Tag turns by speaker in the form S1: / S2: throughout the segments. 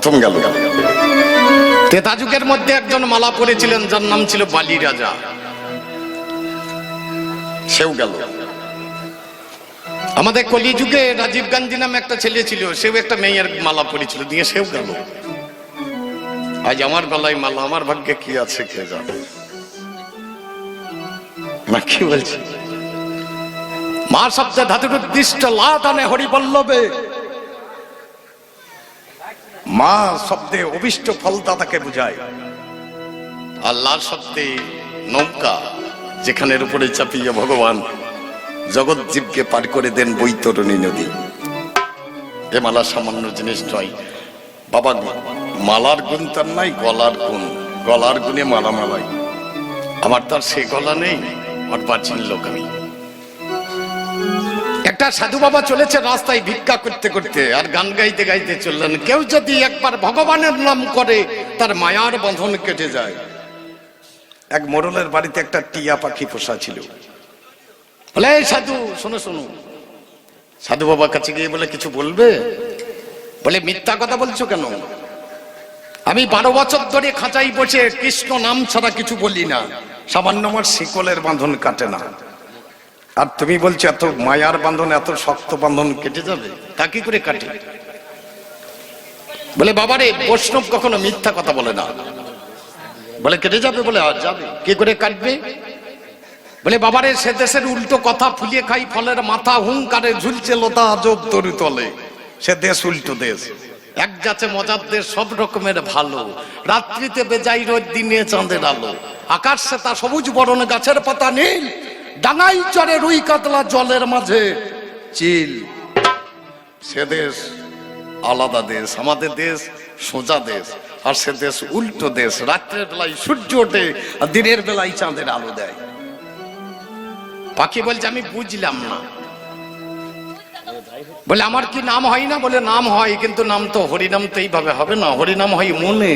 S1: প্রথম গেল। ত্রেতা যুগের মধ্যে একজন মালা পরেছিলেন যার নাম ছিল বালি রাজা, সেও গেল। আমাদের কলিযুগে রাজীব গান্ধী নামে একটা ছেলে ছিল, সেও একটা মেয়ের মালা পরেছিল, দিয়ে সেও গেল। আজ আমার গলায় মালা, আমার ভাগ্যে কি আছে কে জানে। না কি বলছি, মা শব্দে ধাতুর উদ্দিষ্ট লাদানে হরিবল্লভে, মা শব্দে অভিষ্ট ফলদাতাকে বুঝায়। আল্লাহ শব্দে নৌকা, যেখানের উপরে চাপিয়ে ভগবান জগৎ জীবকে পার করে দেন বৈতরণী নদী। এ মালা সামান্য জিনিস নয় বাবা, মালার গুণ তার নাই, গলার গুণ। গলার গুণে মালা মালাই, আমার তার সে গলা নেই, অর্বাচীন লোক আমি। একটা সাধু বাবা চলেছে রাস্তায় ভিক্ষা করতে করতে, আর গান গাইতে গাইতে চললেন, কেউ যদি একবার ভগবানের নাম করে তার মায়ার বন্ধন কেটে যায়। এক মোড়লের বাড়িতে একটা টিয়া পাখি পোষা ছিল। বলে এই সাধু শোনো শোনো। সাধু বাবার কাছে গিয়ে বলে কিছু বলবে? বলে মিথ্যা কথা বলছো কেন? আমি 12 বছর ধরে খাঁচাই বসে কৃষ্ণ নাম ছাড়া কিছু বলি না, সামান্য আমার শিকলের বাঁধন কাটে না, আর তুমি বলছো এত মায়ার বাঁধন, এত শক্ত বাঁধন কেটে যাবে? তা কি করে কাটে? বলে বাবারে, বৈষ্ণব কখনো মিথ্যা কথা বলে না। বলে কেটে যাবে? বলে আর যাবে। কি করে কাটবে? বলে বাবারে, সে দেশের উল্টো কথা, ফুলিয়ে খাই ফলের মাথা, হুঙ্কারে ঝুলছে লতা আজব তরু তলে। সে দেশ উল্টো দেশ, এক যাচ্ছে মজার দেশ, সব রকমের ভালো। রাত্রিতে বেজাই রোদ, দিনে চাঁদের আলো। আকাশ সে তা সবুজ বরণ, গাছের পাতা নীল, ডাঙাই চড়ে রুই কাতলা জলের মাঝে চিল। সে দেশ আলাদা দেশ, আমাদের দেশ সোজা দেশ, আর সে দেশ উল্টো দেশ। রাত্রের বেলায় সূর্য ওঠে, আর দিনের বেলায় চাঁদের আলো দেয়। পাখি বলছে আমি বুঝলাম না। বলে আমার কি নাম হয় না? বলে নাম হয়, কিন্তু নাম তো হরিনাম তো এইভাবে হবে না। হরিনাম হয় মনে,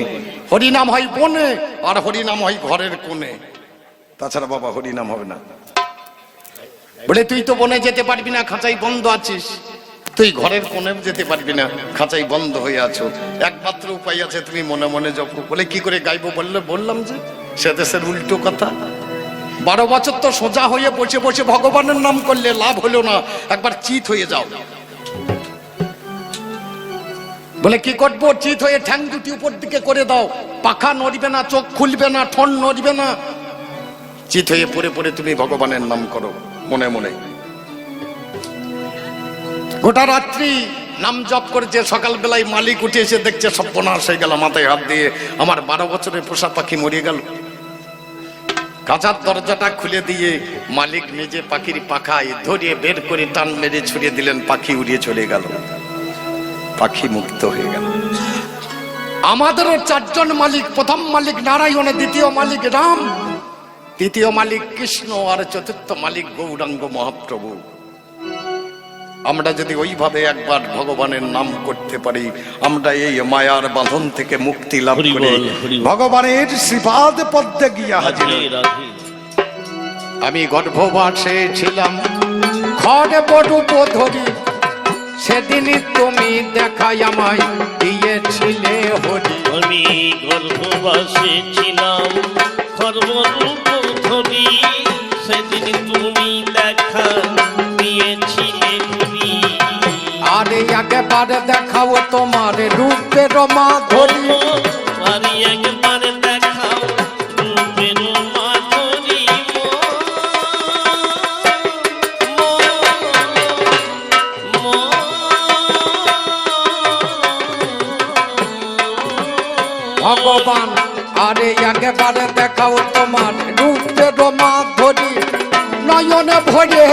S1: হরিনাম হয় বনে, আর হরিনাম হয় ঘরের কোণে, তাছাড়া বাবা হরিনাম হবে না। বলে তুই তো বনে যেতে পারবি না, খাঁচাই বন্ধ আছিস। তুই ঘরের কোণে যেতে পারবি না, খাঁচাই বন্ধ হয়ে আছো। একমাত্র উপায় আছে, তুমি মনে মনে জপো। বলে কি করে গাইবো? বললাম যে সে দেশের উল্টো কথা। 12 বছর তো সোজা হয়ে বসে বসে ভগবানের নাম করলে লাভ হলো না, একবার চিত হয়ে যাও। বলে কি করবো? চিত হয়ে ঠ্যাং দুটি উপর দিকে করে দাও, পাখা নড়বে না, চোখ খুলবে না, ঠন নড়বে না। চিত হয়ে পড়ে পড়ে তুমি ভগবানের নাম করো মনে মনে। গোটা রাত্রি নাম জপ করেছে। সকাল বেলায় মালিক উঠে এসে দেখছে সর্বনাশ হয়ে গেল, মাথায় হাত দিয়ে আমার 12 বছরের পোষা পাখি মরে গেল। কাঁচার দরজাটা খুলে দিয়ে মালিক নিজে পাখির পাখায় ধরিয়ে বের করে টান মেরে ছুড়িয়ে দিলেন, পাখি উড়িয়ে চলে গেল, পাখি মুক্ত হয়ে গেল। আমাদেরও 4 জন মালিক। প্রথম মালিক নারায়ণ, দ্বিতীয় মালিক রাম, তৃতীয় মালিক কৃষ্ণ, আর চতুর্থ মালিক গৌরাঙ্গ মহাপ্রভু। আমরা যদি ওইভাবে একবার ভগবানের নাম করতে পারি, আমরা এই মায়ার বাঁধন থেকে মুক্তি লাভ করি, ভগবানের শ্রীপাদ পদ্মে গিয়া হাজির। আমি গর্ভবাসে ছিলাম খড়ে বড়ুপ ধরি, সেদিনই তুমি দেখাই আমায় দিয়েছিলে হরি।
S2: আমি গর্ভবাসে ছিলাম খড়বড়ুপ ধরি, সেদিন তুমি দেখা দিয়েছিলে হরি।
S1: আরে একবারে দেখাও তোমার রূপের মাধুরী,
S2: আরে একবারে দেখাও রূপের মাধুরী।
S1: ভগবান আরে একবারে দেখাও তোমার রূপের মাধুরী, নয়ন ভরে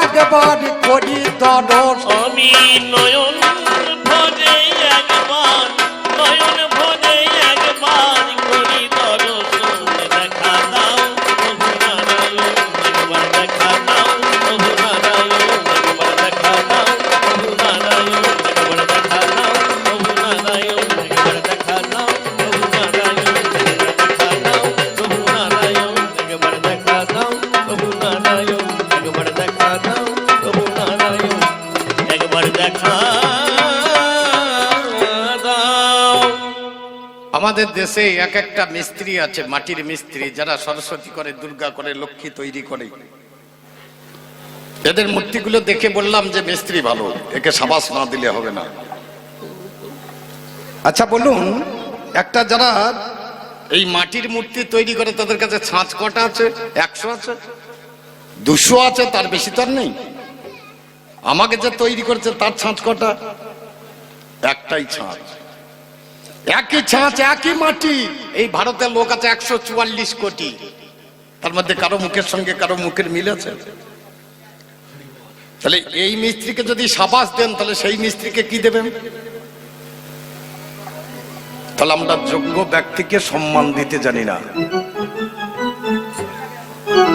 S1: একবার করি দর্শন।
S2: আমি নয়ন ভরে একবার, নয়ন ভরে একবার করি দর্শন। দেখা দাও প্রভু নারায়ণ, একবার দেখা দাও প্রভু নারায়ণ, একবার দেখা দাও প্রভু নারায়ণ, একবার দেখা দাও প্রভু নারায়ণ, একবার দেখা দাও প্রভু নারায়ণ, একবার দেখা দাও প্রভু নারায়ণ, একবার দেখা দাও প্রভু নারায়ণ, একবার দেখা দাও প্রভু নারায়ণ, একবার দেখা
S1: আমাদের দেশে এক একটা মিস্ত্রি আছে, মাটির মিস্ত্রি, যারা সরস্বতী করে, দুর্গা করে, লক্ষ্মী তৈরি করে। এদের মূর্তিগুলো দেখে বললাম যে মিস্ত্রি ভালো, একে সাবাস না দিলে হবে না। আচ্ছা বলুন, একটা যারা এই মাটির মূর্তি তৈরি করে তাদের কাছে ছাঁচ কটা আছে? 100 আছে, 200 আছে, তার বেশি তো আর নেই। আমাকে যে তৈরি করছে তার ছাঁচ কটা? একটাই ছাঁচ, একই ছাঁচ, একই মাটি। এই ভারতের লোক আছে 144 কোটি, তার মধ্যে কারো মুখের সঙ্গে কারো মুখের মিল আছে? তাহলে এই মিস্ত্রিকে যদি সাবাস দেন, তাহলে সেই মিস্ত্রিকে কি দেবেন? তাহলে আমরা যোগ্য ব্যক্তিকে সম্মান দিতে জানি না।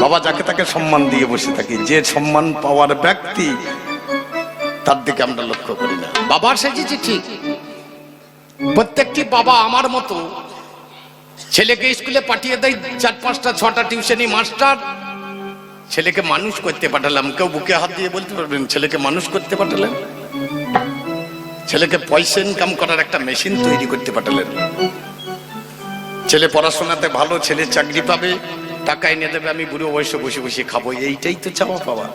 S1: বাবা যাকে তাকে সম্মান দিয়ে বসে থাকি, যে সম্মান পাওয়ার ব্যক্তি তার দিকে আমরা লক্ষ্য করি না। বাবার সেজেছি ঠিক, প্রত্যেকটি বাবা আমার মতো ছেলেকে স্কুলে পাঠিয়ে দেয়, 4-5টা 6টা টিউশনি মাস্টার, ছেলেকে মানুষ করতে পাঠালাম। কেউ বুকে হাত দিয়ে বলতে পারবেন ছেলেকে মানুষ করতে পাঠালেন? ছেলেকে পয়সা ইনকাম করার একটা মেশিন তৈরি করতে পাঠালেন। ছেলে পড়াশোনাতে ভালো, ছেলে চাকরি পাবে, টাকা এনে দেবে, আমি বুড়ো বয়সে বসে বসে খাবো, এইটাই তো চাওয়া পাওয়া।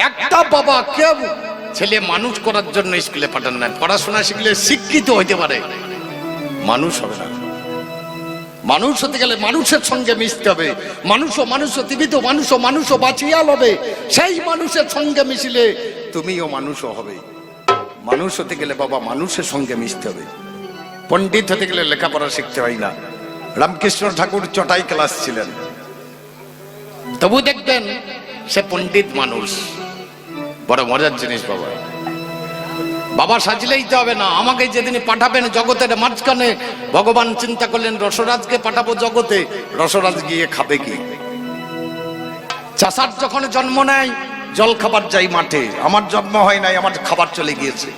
S1: একটা বাবা কেউ ছেলে মানুষ করার জন্য স্কুলে পাঠান না। পড়াশোনা শিখলে শিক্ষিত হইতে পারে, মানুষ হবে না। মানুষ হতে গেলে মানুষের সঙ্গে মিশতে হবে। মানুষ জীবিত, মানুষ বাঁচিয়া লবে। সেই মানুষের সঙ্গে মিশিলে তুমিও মানুষও হবে। মানুষ হতে গেলে বাবা মানুষের সঙ্গে মিশতে হবে। পণ্ডিত হতে গেলে লেখাপড়া শিখতে হয় না। রামকৃষ্ণ ঠাকুর চটাই ক্লাস ছিলেন, তবু দেখবেন সে পণ্ডিত মানুষ। বড় মজার জিনিস বাবা। বাবা সাজলেই তো হবে না। আমাকে যেদিন পাঠাবেন জগতের মাঝখানে, ভগবান চিন্তা করলেন রসরাজকে পাঠাবো জগতে, রসরাজ গিয়ে খাবে কি? চাষার যখন জন্ম নেয় জল খাবার যাই মাঠে, আমার জন্ম হয় নাই, আমার খাবার চলে গিয়েছে।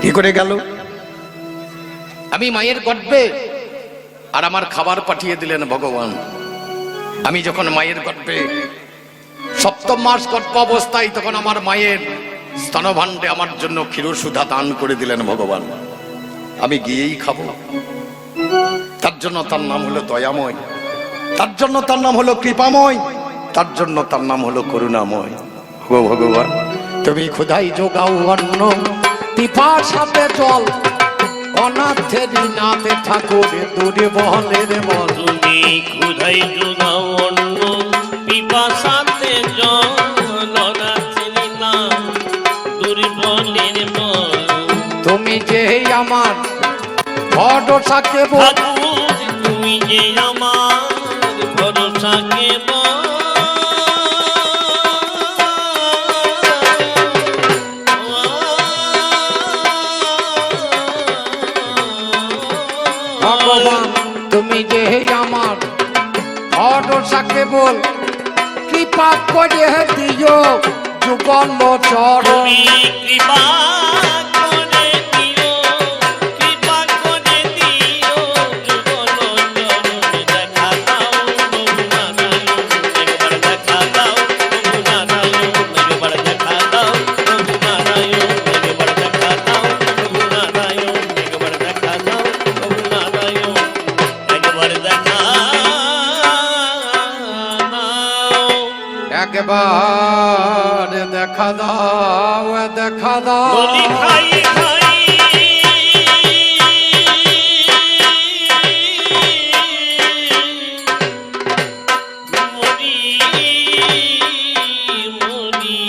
S1: কি করে গেল? আমি মায়ের গর্ভে, আর আমার খাবার পাঠিয়ে দিলেন ভগবান। আমি যখন মায়ের গর্ভে 7ম মাস গর্ভ অবস্থায়, তখন আমার মায়ের স্তনভাণ্ডে আমার জন্য ক্ষীরসুধা দান করে দিলেন ভগবান। আমি গিয়েই খাবো। তার জন্য তার নাম হলো দয়াময়, তার জন্য তার নাম হলো কৃপাময়, তার জন্য তার নাম হলো করুণাময়। ও ভগবান, তুমি ক্ষুধাই যোগাও অন্ন, পিপাসাতে জল, অনাথের নাথে ঠাকুর দুর্বলের বল।
S2: তুমি ক্ষুধাই যোগাও অন্ন, পিপাসাতে জল, অনাথের নাথ দুর্বলের বল।
S1: তুমি যে আমার ভরসাকে বল,
S2: তুমি যে আমার ভরসাকে বল।
S1: ভগবান তুমি যে আমার ভরসাকে বল, কৃপা করে দিও যুগল চরণ।
S2: তুমি কৃপা করে দিও, কৃপা করে দিও যুগল চরণ। দেখা দাও প্রভু নারায়ণ, একবার দেখা দাও প্রভু নারায়ণ, একবার দেখা দাও প্রভু নারায়ণ, একবার দেখা দাও প্রভু নারায়ণ, একবার দেখা দাও প্রভু নারায়ণ, একবার দেখা দাও।
S1: একবার দেখা দাও, দেখা দাও।
S2: বলি খাই খাই মরি মরি,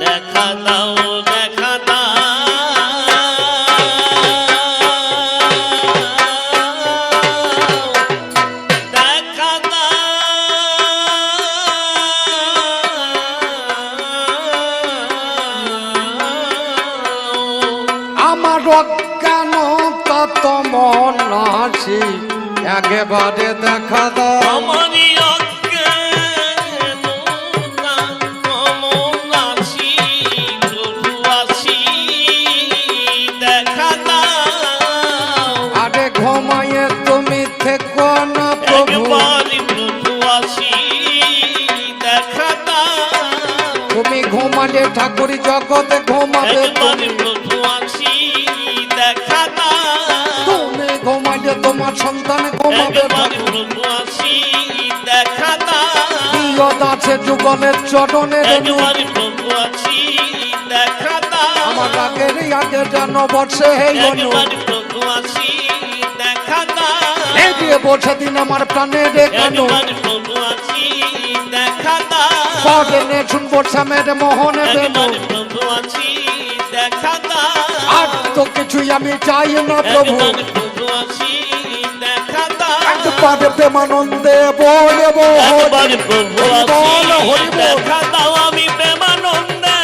S2: দেখা দাও দেখা দাও, দেখা দাও।
S1: আমার অজ্ঞান তত মন আসি, একেবারে দেখা দাও।
S2: আমারই অজ্ঞানতা কমল আছি, প্রভু আছি, দেখা দাও।
S1: আরে ঘুমাইয়ে তুমি থেকো না প্রভু,
S2: একবারই প্রভু আছি, দেখা দাও।
S1: তুমি ঘুমালে ঠাকুর জগতে ঘুমাবে
S2: একবারই
S1: তুমি।
S2: প্রভু আছি,
S1: সন্তান ঘুমাবে
S2: একবার প্রভু আসি দেখা দাও,
S1: নিয়ত আছে যুগলের চরণে রেণু,
S2: একবার প্রভু আসি দেখা দাও,
S1: আমার আগের আগে যেন বসে হে অনু,
S2: একবার প্রভু আসি দেখা দাও,
S1: এই দিয়ে বসে দিন আমার প্রাণে রে কানু,
S2: একবার প্রভু আসি দেখা দাও,
S1: পরে নে শুনবো শ্যামের মোহনে বেনু,
S2: একবার প্রভু আসি দেখা দাও,
S1: আর তো কিছুই আমি চাই না প্রভু,
S2: একবার প্রভু আসি দেখা দাও,
S1: একবার প্রেমানন্দে বলবো
S2: একবার প্রভু
S1: বল
S2: আসি
S1: হরি বল।
S2: দেখা দাও, আমি প্রেমানন্দে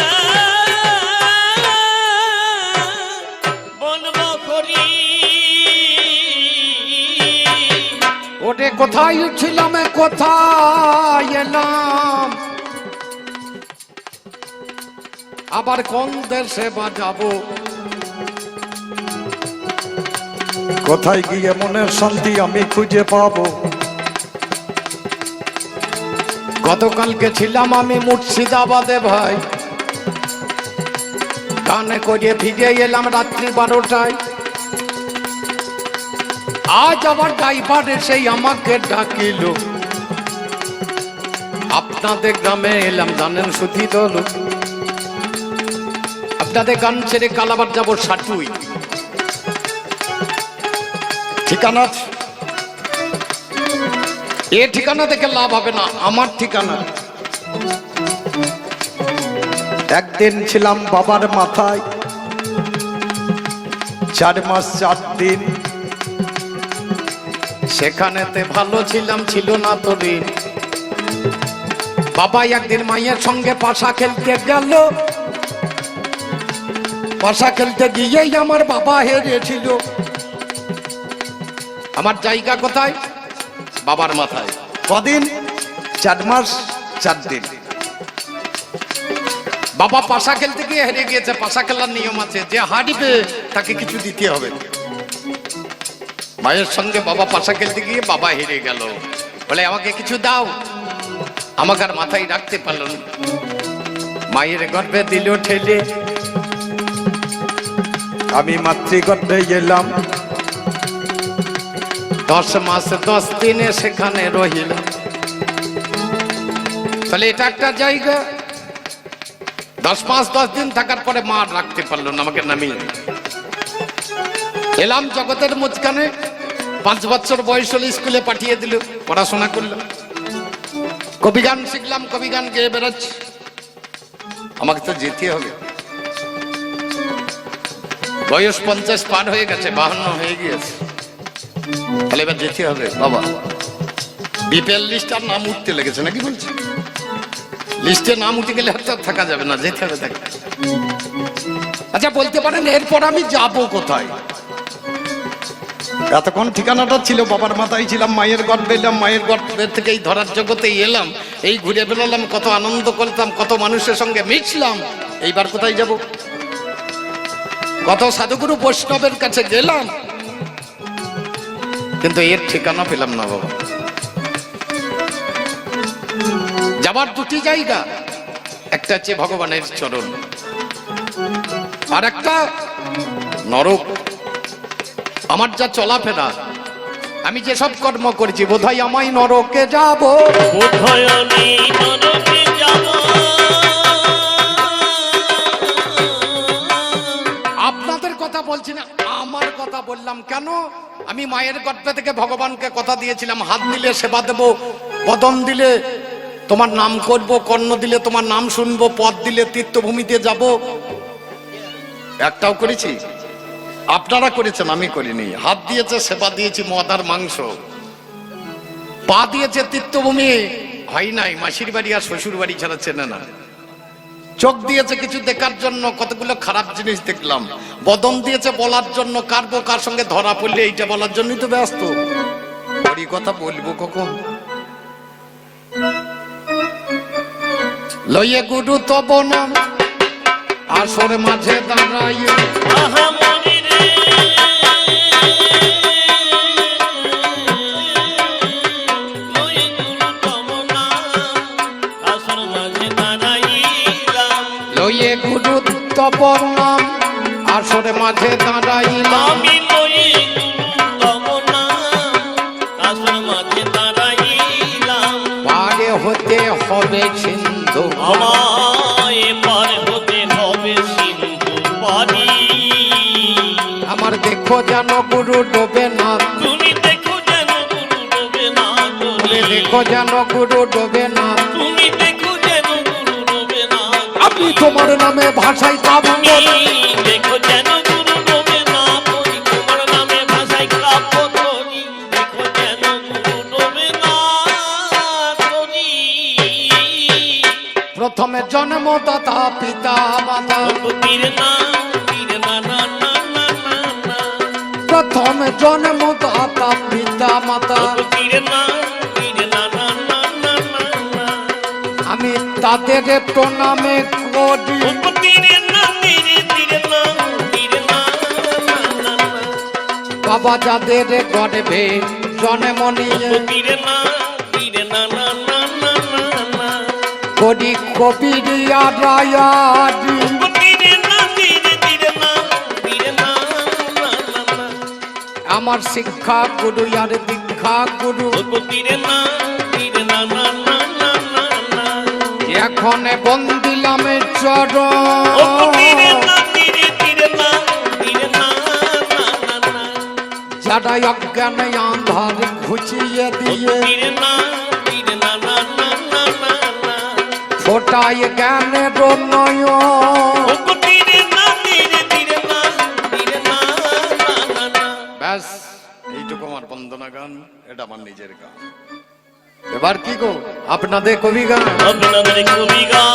S2: বলবো করি।
S1: ওরে কোথায় ছিলাম কোথায় এলাম, আবার কোন দেশে বাজাবো, কোথায় গিয়ে মনের শান্তি আমি খুঁজে পাবো। গতকালকে ছিলাম আমি মুর্শিদাবাদে ভাই, কানে করে ফিরে এলাম রাত্রি 12টায়, আজ আবার ড্রাইভার এসেই আমাকে ডাকিল, আপনাদের গ্রামে এলাম জানেন সুধি দল, আপনাদের গান ছেড়ে কালাবার যাবো সাটুই, ঠিকানা এ ঠিকানা দেখে লাভ হবে না, আমার ঠিকানা। একদিন ছিলাম বাবার মাথায় 4 মাস 4 দিন, সেখানেতে ভালো ছিলাম, ছিল না তো দিন। বাবা একদিন মায়ের সঙ্গে পাশা খেলতে গেল, পাশা খেলতে গিয়েই আমার বাবা হেরেছিল। আমার জায়গা কোথায়? বাবার মাথায়। কদিন? 4 মাস 4 দিন। বাবা পাশা খেলতে গিয়ে হেরে গিয়েছে। পাশা খেলার নিয়ম আছে, যে হারিবে তাকে কিছু দিতে হবে। মায়ের সঙ্গে বাবা পাশা খেলতে গিয়ে বাবা হেরে গেল, বলে আমাকে কিছু দাও। আমাকে আর মাথায় রাখতে পারল না, মায়ের গর্ভে দিল ঠেলে, আমি মাতৃগর্ভে গেলাম। 10 মাস 10 দিনে সেখানে রহিলাম। তাহলে এটা একটা জায়গা। 10 মাস 10 দিন থাকার পরে মা রাখতে পারলো না, আমাকে নামিয়ে এলাম জগতের মাঝখানে। 5 বছর বয়স হলে স্কুলে পাঠিয়ে দিল, পড়াশোনা করলাম, কবিগান শিখলাম, কবিগান গেয়ে বেড়াচ্ছি। আমাকে তো যেতে হবে, বয়স 50 পার হয়ে গেছে, 52 হয়ে গিয়েছে, তাহলে এবার যেতে হবে। বাবা বিপিএল লিস্ট আর নাম উঠতে লেগেছে নাকি বলছে, লিস্টে নাম উঠে গেলে আর থাকা যাবে না, যেতে হবে তাকে। আচ্ছা বলতে পারেন এরপর আমি যাব কোথায়? এতক্ষণ ঠিকানাটা ছিল বাবার মাথায় ছিলাম, মায়ের গর্ভে এলাম, মায়ের গর্ভের থেকে এই ধরার জগতে এলাম, এই ঘুরে বেড়ালাম, কত আনন্দ করতাম, কত মানুষের সঙ্গে মিশলাম। এইবার কোথায় যাব? কত সাধুগুরু বৈষ্ণবের কাছে গেলাম, কিন্তু এর ঠিকানা পেলাম না বাবা। যাবার দুটি জায়গা, একটা হচ্ছে ভগবানের চরণ, আর একটা নরক। আমার যা চলাফেরা, আমি যে সব কর্ম করেছি, বোধহয় আমায় নরকে যাব,
S2: বোধহয় আমি নরকে যাব।
S1: আপনাদের কথা বলছি না, আমার কথা বললাম। কেন? আমি মায়ের গর্ভে থেকে ভগবানকে কথা দিয়েছিলাম, হাত দিলে সেবা দেব, বদন দিলে তোমার নাম করব, কর্ণ দিলে তোমার নাম শুনবো, পদ দিলে তীর্থভূমিতে যাব। একটাও করেছি? আপনারা করেছেন, আমি করিনি। হাত দিয়েছে, সেবা দিয়েছি, মদ আর মাংস। পা দিয়েছে তীর্থভূমি, হয় নাই, মাসির বাড়ি আর শ্বশুর বাড়ি ছাড়া চেনে না। চোখ দিয়েছে কিছু দেখার জন্য, কতগুলো খারাপ জিনিস দেখলাম। বদন দিয়েছে বলার জন্য, কারবো কার সঙ্গে ধরা পড়লে এইটা বলার জন্যই তো ব্যস্ত। ওরই কথা বলবো কখন? লইয়ে গুরু তব নাম আসর মাঝে দাঁড়াই,
S2: আহামরি রে, লই গুরু তব নাম আসর মাঝে দাঁড়াইলাম।
S1: লইয়ে গুরু তব নাম আসর মাঝে দাঁড়াইলাম।
S2: আমি লই গুরু তব নাম
S1: হবে সিন্ধু
S2: আমায় পার হতে হবে সিন্ধু পানি।
S1: আমার দেখো যেন গুরু ডোবে না,
S2: তুমি দেখো যেন গুরু ডোবে না তরি।
S1: দেখো যেন গুরু ডোবে না,
S2: তুমি দেখো যেন গুরু ডোবে না।
S1: আমি তোমার নামে ভাষায় কাব্য
S2: তুমি দেখো যেন গুরু ডোবে না তরি। তোমার নামে ভাষায় কাব্য তরি। দেখো যেন গুরু ডোবে না তরি।
S1: প্রথমে জন্মদাতা পিতা মাতা,
S2: তীর না তীর না না না না না না।
S1: প্রথমে জন্মদাতা পিতা মাতা,
S2: তীর না তীর না না না না না না।
S1: আমি তাদের প্রণামে করি।
S2: তীর না তীর তীর না তীর না না না না।
S1: বাবা যাদের গর্ভে জন্ম নিয়ে
S2: তীর না তীর না না না না না না।
S1: করি কবিরিয়া রায়াদি,
S2: তীর না তীর তীর না তীর না না না না।
S1: আমার শিক্ষা গুরু আর দীক্ষা গুরু,
S2: তীর না তীর না না না না না না।
S1: এখন বন্দিলাম চরণ।
S2: তীর না তীর তীর না তীর না না না না।
S1: যারা অজ্ঞানে আন্ধার ঘুচিয়ে দিয়ে
S2: তীর না তীর না না না না না না।
S1: ফোটায় জ্ঞানের নয়ন।
S2: তীর না তীর তীর না তীর না না না না।
S1: ব্যাস এইটুকু আমার বন্দনা গান, এটা আমার নিজের গান। এবার কি গো আপনাদের কবি গান,
S2: আপনাদের কবি গান।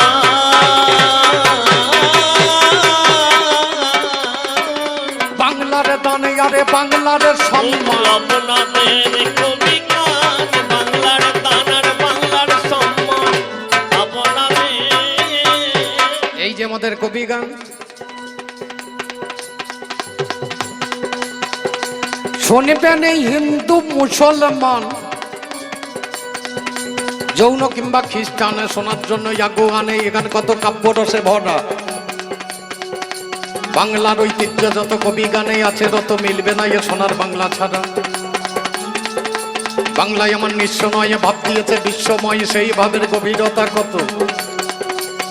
S1: বাংলার দানে আরে বাংলার সম্মান,
S2: আপনাদের কবি গান। বাংলার দানার বাংলার সম্মান আপনাদের।
S1: এই যে আমাদের কবি গান। শুনবেন এই হিন্দু মুসলমান যৌন কিংবা খ্রিস্টানে শোনার জন্য ইয়াগো আনে, এখানে কত কাব্য রসে ভরা। বাংলার ঐতিহ্য যত কবি গানে আছে তত মিলবে না এ সোনার বাংলা ছাড়া। বাংলায় আমার নিঃস্ব নয় ভাব দিয়েছে বিশ্বময়, সেই ভাবের গভীরতা কত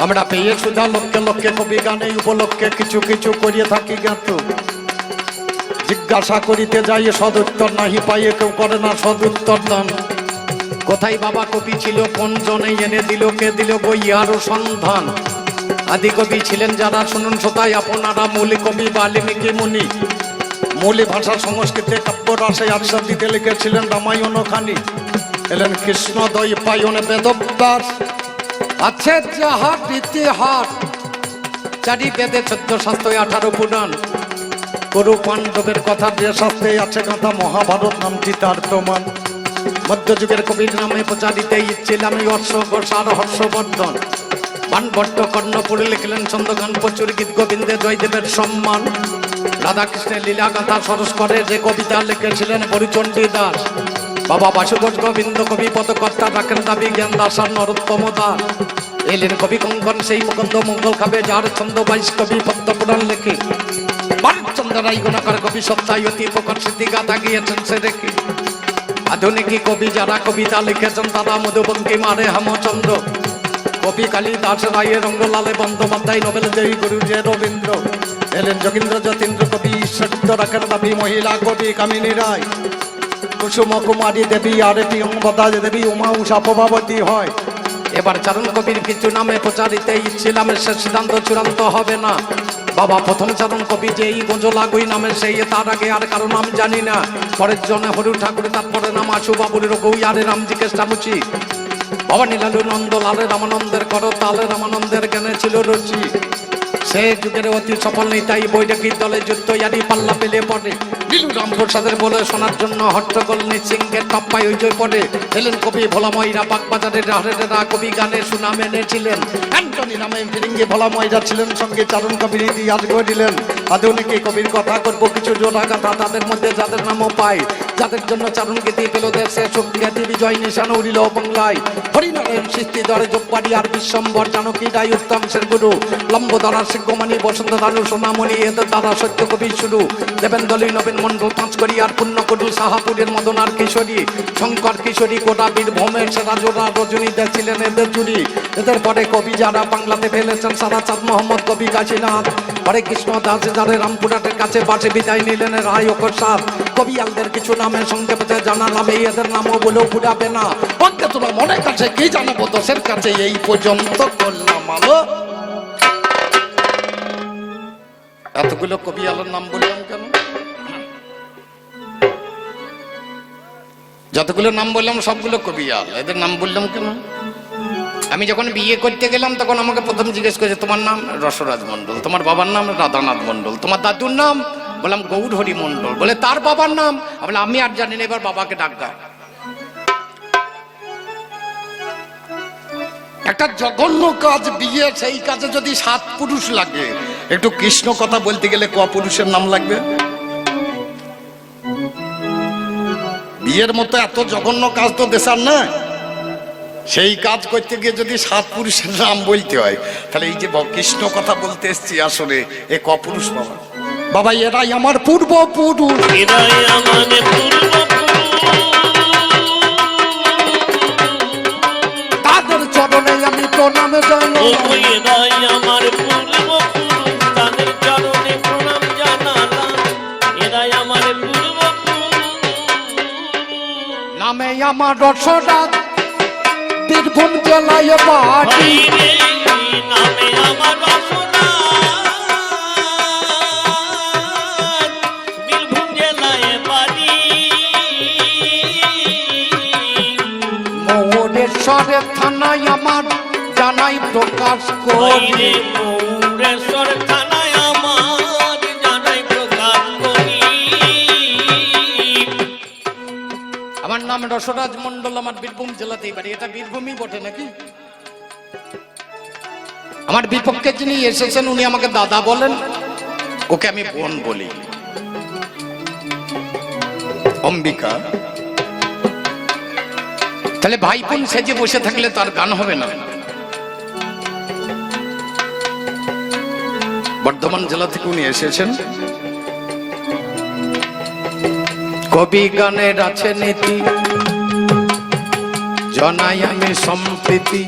S1: আমরা পেয়ে সুধা লক্ষ্যে লক্ষ্যে কবি গানে উপলক্ষে কিছু কিছু করিয়ে থাকি জ্ঞাত। জিজ্ঞাসা করিতে যাই সদুত্তর নাহি পাইয়ে কেউ করে না সদুত্তর দান। কোথায় বাবা কবি ছিল, কোন জনে এনে দিল, কে দিল বই আরো সন্ধান। আদি কবি ছিলেন যারা শুনুন শ্রোতায় আপনারা, মূল কবি বাল্মীকি মুনি। মূল ভাষা সংস্কৃতে কাব্য রসে আশ্রা দিতে লিখেছিলেন রামায়ণ খানি। এলেন কৃষ্ণ দয় পায়ন বেদব্যাস, আছে যাহার ইতিহাস। চারি বেদে 14 শাস্ত্র 18 পুরাণ। করু পাণ্ডবের কথা যে শাস্ত্রে আছে কথা, মহাভারত নামটি তার প্রমাণ। মধ্যযুগের কবির নামে প্রচারিতে ইচ্ছিলাম হর্ষ ঘোষ আর হর্ষবর্ধন। বানভট্ট কর্ণপুরে লিখলেন ছন্দগান, প্রচুর গীত গোবিন্দে জয়দেবের সম্মান। রাধাকৃষ্ণের লীলা গাথা সরস করে যে কবিতা লিখেছিলেন বরিচণ্ডী দাস। বাবা বাসুঘোষ গোবিন্দ কবি পদকর্তা রাখেন দাবি জ্ঞান দাস আর নরোত্তম দাস। এলেন কবি কঙ্কন সেই মুকুন্দ মঙ্গল খাবে, যার ছন্দ 22 কবি পদ্মপুরাণ লেখে। ভারতচন্দ্র রায় গুণাকর কবি সত্যায়তী প্রকট সিদ্ধি গাথা গিয়েছেন সে রেখে। আধুনিক কবি যারা কবিতা লিখেছেন তারা মধুবঙ্কিম আরে হেমচন্দ্র। কবি কালিদাস রায়ের রঙ্গলালে বন্দ্যোপাধ্যায়, নোবেল জয়ী গুরু যে রবীন্দ্র। এলেন যোগীন্দ্র যতীন্দ্র কবি ঈশ্বরিত রাখেন দাবি মহিলা কবি কামিনী রায়। কুসুম কুমারী দেবী আরে প্রিয়ঙ্গদা দেবী উমা উষা প্রভাবতী হয়। এবার চারণ কবির কিছু নামে প্রচারিতে ইচ্ছিলামের শেষ সিদ্ধান্ত চূড়ান্ত হবে না। বাবা প্রথম চারণ কবি যেই গোজলাগুই নামে সেই, তার আগে আর কারো নাম জানি না। পরের জনে হরু ঠাকুর, তারপরে নাম আশু বাবুর গৌ আরে রামজিকে সামুচি। ভবানী লালু নন্দলালে রামানন্দের কর তালে রামানন্দের জ্ঞানে ছিল রুচি। সে যুগের অতি সফল নেতাই বৈঠকির দলে যুদ্ধ ইয়ারি পাল্লা পেলে পড়ে। নীলু রামপ্রসাদের বলে শোনার জন্য হট্টগোল নিসিংহের টপ্পায় হইচই পড়ে। এলেন কবি ভোলাময়রা বাগবাজারের হারেরা কবি গানে সুনাম এনেছিলেন। অ্যান্টনি নামে ফিরিঙ্গি ভোলাময়রা ছিলেন সঙ্গে চারণ কবির ইতিহাস গড়িলেন। আধুনিক কবির কথা করবো কিছু জোড়া গাথা, তাদের মধ্যে যাদের নামও পাই যাদের জন্য চারণ গীতি পেল দেশে শক্তি বিজয় নিশান উড়িল বাংলায়। হরিনারায়ণ সৃষ্টিধর যোগবাড়ি আর বিশ্বম্বর জানকী রায় উত্তমসের গুরু লম্বধারা সিংহমণি বসন্ত ধানু সোনামণি এদের দ্বারা সত্য কবি শুরু দেবেন্দ্রলী নবীন মন্ডল পাঁচকড়ি আর পুণ্যকটু সাহাপুরের মদন আর কিশোরী শঙ্কর কিশোরী কোটা বীরভূমের সেরাজোরা রজনী ছিলেন এদের জুড়ি। এদের পরে কবি যারা বাংলাতে ফেলেছেন সারা চাঁদ মোহাম্মদ কবি কাশীনাথ। হরে কৃষ্ণ দাস যারে রামপুরহাটের কাছে বাসে বিদায় নিলেন রায় অকস্মাৎ। কবিয়ালদের কিছু নামের সংক্ষেপে জানালাম, এই এদের নামও বলেও ফুরাবে না। অজ্ঞে তোমার মনের কাছে কি জানাবো, দোষের কাছে এই পর্যন্ত করলাম আলো। এতগুলো কবিয়ালের নাম বললাম কেন? যতগুলো নাম বললাম সবগুলো কবিয়াল, এদের নাম বললাম কেন? আমি যখন বিয়ে করতে গেলাম তখন আমাকে প্রথম জিজ্ঞেস করেছে তোমার নাম রসরাজ মণ্ডল, তোমার বাবার নাম রাধানাথ মণ্ডল, তোমার দাদুর নাম? বললাম গৌরহরি মণ্ডল। বলে তার বাবার নাম? বলে আমি আর জানি না, এবার বাবাকে ডাক দাও। একটা জঘন্য কাজ বিয়ে, সেই কাজে যদি 7 পুরুষ লাগে, একটু কৃষ্ণ কথা বলতে গেলে ক পুরুষের নাম লাগবে? বিয়ের মতো এত জঘন্য কাজ তো দেশার না। সেই কাজ করতে গিয়ে যদি 7 পুরুষের নাম বলতে হয়, তাহলে এই যে কৃষ্ণ কথা বলতে এসছি আসলে এ ক পুরুষ বাবা? বাবা এরাই আমার পূর্বপুরুষ,
S2: এরাই আমাদের
S1: তাদের চরণে আমি প্রণাম জানালাম।
S2: এরাই আমার পূর্বপুরুষ, তাদের চরণে প্রণাম জানালাম। এরাই আমার পূর্বপুরুষ।
S1: নামে আমার রসরাজ, বীরভূম জেলায় বাড়ি।
S2: নামে আমার বীরভূম জেলায় বাড়ি।
S1: মৌরেশ্বরের থানায় আমার জানাই প্রকাশ করি।
S2: মৌরেশ্বর থানায় আমার জানাই প্রকাশ করি।
S1: আমার নাম রসরাজ মণ্ডল, আমার বীরভূম জেলাতেই বাড়ি। এটা বীরভূমই বটে নাকি? আমার বিপক্ষে যিনি এসেছেন উনি আমাকে দাদা বলেন, ওকে আমি বোন বলি। অম্বিকা। তাহলে ভাই বোন সেজে বসে থাকলে তার গান হবে না। বর্ধমান জেলা থেকে উনি এসেছেন। কবি গানের আছে নীতি, জনাই আমি সম্প্রীতি।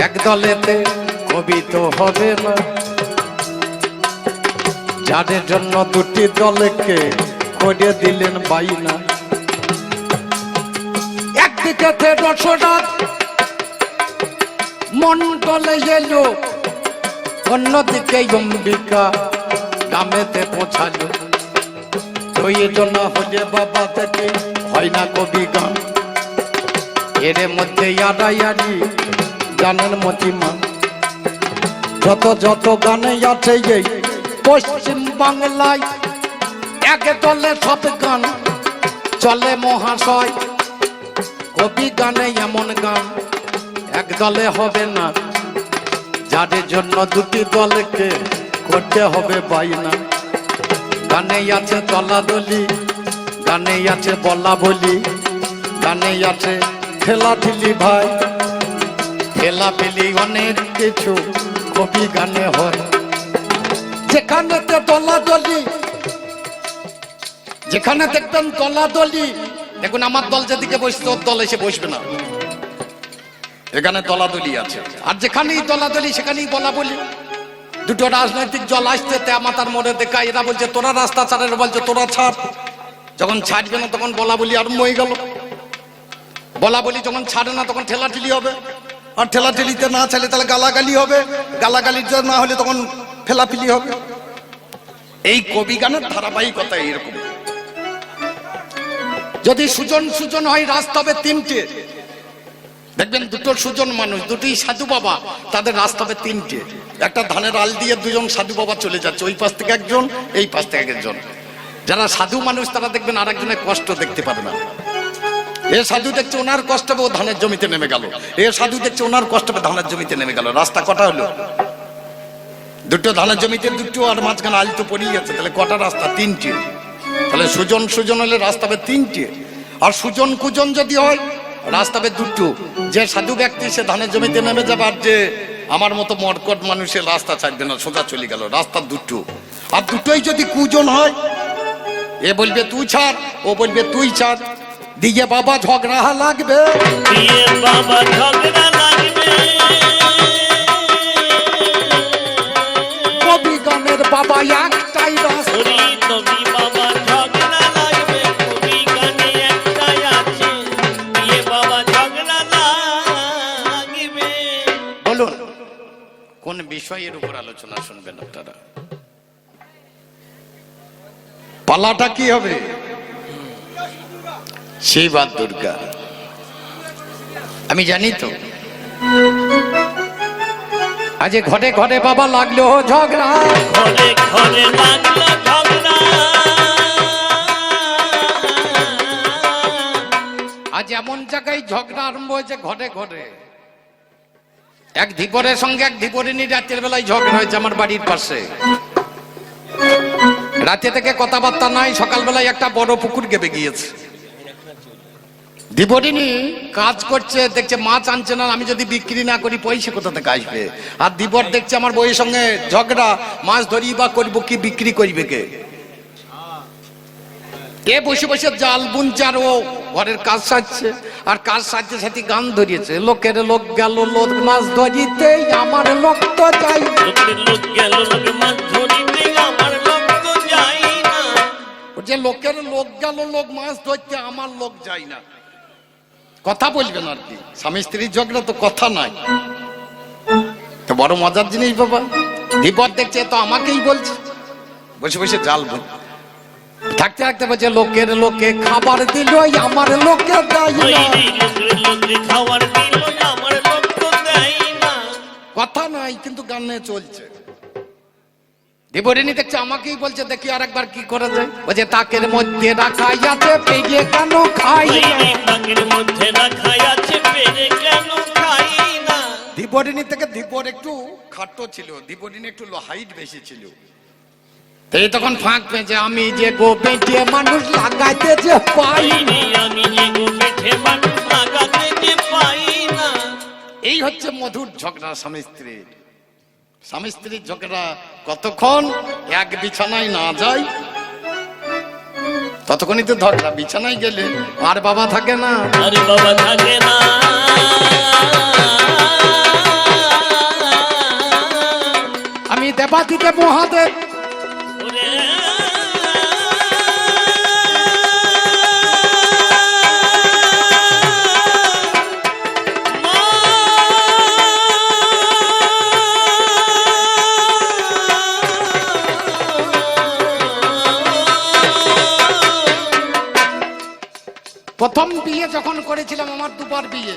S1: এক দলেতে কবি তো হবে না, যাদের জন্য 2টি দলকে করে দিলেন বাইনা। একদিকে রসরাজ মন্ডলে এলো, অন্যদিকে অম্বিকা গ্রামেতে পৌঁছালো। ওই জন্য হলে বাবা থেকে হয় না কবি গান। এর মধ্যে আড়াইয়ারি গানের মতিমা। যত যত গানে আছে এই পশ্চিম বাংলায়, এক দলে সব গান চলে মহাশয়। কবি গানে এমন গান এক দলে হবে না, যাদের জন্য 2টি দলকে করতে হবে বাইনা। গানে আছে দলাদলি, গানে আছে বলা বলি, গানে আছে ঠেলাঠেলি ভাই। ঠেলাঠেলি অনেক কিছু কবি গানে হয়। যেখানেতে দলাদলি, যেখানে দেখবেন দলাদলি, দেখুন আমার দল যেদিকে বসছে ওর দল এসে বসবে না, এখানে দলাদলি আছে। আর যেখানেই দলাদলি সেখানেই বলা বলি। 2টো রাজনৈতিক দল আসতে মাথার মোড়ে দেখা, এরা বলছে তোরা রাস্তা ছাড়, এরা বলছে তোরা ছাড়। যখন ছাড়বে না তখন বলা বলি আরম্ভ হয়ে গেল। বলা বলি যখন ছাড়ে না তখন ঠেলাঠেলি হবে, আর ঠেলাঠেলিতে না ছাড়লে তাহলে গালাগালি হবে, গালাগালিতে না হলে তখন ফেলাফেলি হবে। এই কবি গানের ধারাবাহিকতা এইরকম। যদি সুজন সুজন হয় রাস্তা হবে 3টে। দেখবেন 2টো সুজন মানুষ, 2টি সাধু বাবা, তাদের রাস্তা হবে 3টে। একটা ধানের আল দিয়ে 2জন সাধু বাবা চলে যাচ্ছে, ওই পাশ থেকে একজন, এই পাশ থেকে একজন। যারা সাধু মানুষ তারা দেখবেন আরেকজনের কষ্ট দেখতে পাবে না। এ সাধু দেখছে ওনার কষ্ট হবে, ও ধানের জমিতে নেমে গেল। এ সাধু দেখছে ওনার কষ্ট হবে, ধানের জমিতে নেমে গেল। রাস্তা কটা হলো? 2টো ধানের জমিতে 2টো, আর মাঝখানে আল তো পড়েই আছে, তাহলে কটা রাস্তা? 3টে। তাহলে সুজন সুজন হলে রাস্তা হবে তিনটে, আর সুজন কুজন যদি হয় রাস্তা হবে দুটো। যে সাধু ব্যক্তি সে ধানের জমিতে নেমে যাবে, আর যে আমার মতো মরকট মানুষের রাস্তা ছাড়বে না, সোজা চলে গেল, রাস্তা দুটো। আর দুটোই যদি কুজন হয়, এ বলবে তুই ছাড়, ও বলবে তুই ছাড়, দিয়ে বাবা ঝগড়া লাগবে,
S2: দিয়ে বাবা ঝগড়া লাগবে।
S1: কবি গানের বাবা একটাই রাস্তা,
S2: হরি তবি বাবা ঝগড়া লাগবে, কবি গানে একটাই আছে, দিয়ে বাবা ঝগড়া লাগবে।
S1: বলুন কোন বিষয়ের উপর আলোচনা শুনবেন আপনারা? পালাটা কি হবে? শিব আর দুর্গা। আমি জানি তো আজ ঘরে ঘরে বাবা লাগলো ঝগড়া,
S2: ঘরে ঘরে লাগলো ঝগড়া।
S1: আজ এমন জায়গায় ঝগড়া আরম্ভ হয়েছে ঘরে ঘরে। এক ধীবরের সঙ্গে এক ধীবরিনী রাতের বেলায় ঝগড়া হয়েছে আমার বাড়ির পাশে। রাতে থেকে কথাবার্তা নাই, সকালবেলায় একটা বড় পুকুর গেবে গিয়েছে। ধীবরিনী কাজ করছে, দেখছে মাছ আনছে না, আমি যদি বিক্রি না করি পয়সা কোথা থেকে আসবে। আর ধীবর দেখছে আমার বউয়ের সঙ্গে ঝগড়া, মাছ ধরি বা করবো কি, বিক্রি করবে কে? এ বসে বসে জাল বুনছে আর ও ঘরের কাজ সারছে, আর কাজ সারতে সাথে গান ধরিয়েছে, লোকের লোক গেল লোক মাছ ধরিতে আমার লোক তো যাই,
S2: লোকের লোক গেল লোক মাছ ধরিতে আমার লোক তো যাই না।
S1: ও যে লোকের লোক গেল লোক মাছ ধরতে আমার লোক যাই না, কথা বলবেন আর কি। স্বামী স্ত্রীর ঝগড়া তো কথা নাই, তো বড় মজার জিনিস বাবা। ধীবর দেখছে তো আমাকেই বলছে, বসে বসে জাল বুন থাকতে থাকতে বলছে লোকের লোকে খাবার দিল আমার লোকে দেয়
S2: ওই
S1: না।
S2: লোকের লোকে খাবার দিল আমার লোক তো দেয় না।
S1: কথা নাই কিন্তু গানে চলছে। ধীবরিনী দেখছে আমাকেই বলছে, দেখি আর একবার কি করা যায়। বলছে তাকের মধ্যে রাখা আছে পেয়ে কেন খাই না।
S2: ওই তাকের মধ্যে রাখা আছে পেরে কেন খাই না।
S1: ধীবরিনী থেকে ধীবর একটু খাটো ছিল, ধীবরিনী একটু হাইট বেশি ছিল। এই তখন ফাঁক পেয়েছে, আমি যে গো পেটে মানুষ লাগাইতে যে পাই না।
S2: আমি যে গো পেটে মানুষ লাগাতে যে পাই না।
S1: এই হচ্ছে মধুর ঝগড়া স্বামী স্ত্রীর। স্বামী স্ত্রীর ঝগড়া কতক্ষণ এক বিছানায় না যায় ততক্ষণই তো ঝগড়া। বিছানায় গেলে আর বাবা থাকে না,
S2: আরে বাবা থাকে না।
S1: আমি দেবাদিদেব মহাদেব
S2: ওরে মা,
S1: প্রথম বিয়ে যখন করেছিলাম, আমার দুবার বিয়ে,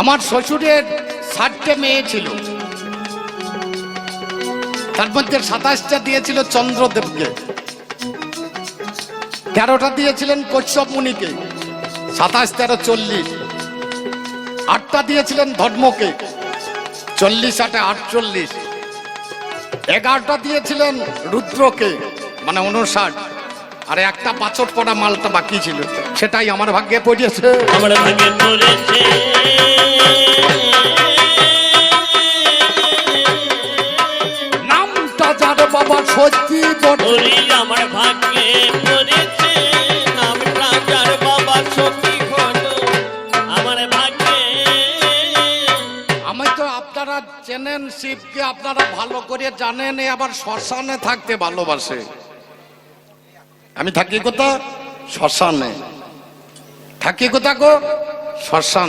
S1: আমার শ্বশুরের 60টে মেয়ে ছিল, তার মধ্যে 27টা দিয়েছিল চন্দ্রদেবকে, 13টা দিয়েছিলেন কশ্যপ মুনিকে, 27, 13, 40, 8টা দিয়েছিলেন ধর্মকে, 40, 8, 48, 11টা দিয়েছিলেন রুদ্রকে মানে 59, আর একটা পাঁচট পড়া মালটা বাকি ছিল, সেটাই আমার ভাগ্যে পড়িয়েছে।
S2: আমার ভাগে পড়েছে।
S1: নামটা যার বাবা সত্যি বটে,
S2: ওরে আমার ভাগ্যে পড়েছে। নামটা যার বাবা সত্যি হলো আমার ভাগ্যে।
S1: আমি তো আপনারা চেনেন শিবকে, আপনারা ভালো করে জানেন, এ আবার শ্মশানে থাকতে ভালোবাসে। আমি থাকি কোথা? শ্মশানে। থাকি কোথা গো? শ্মশান।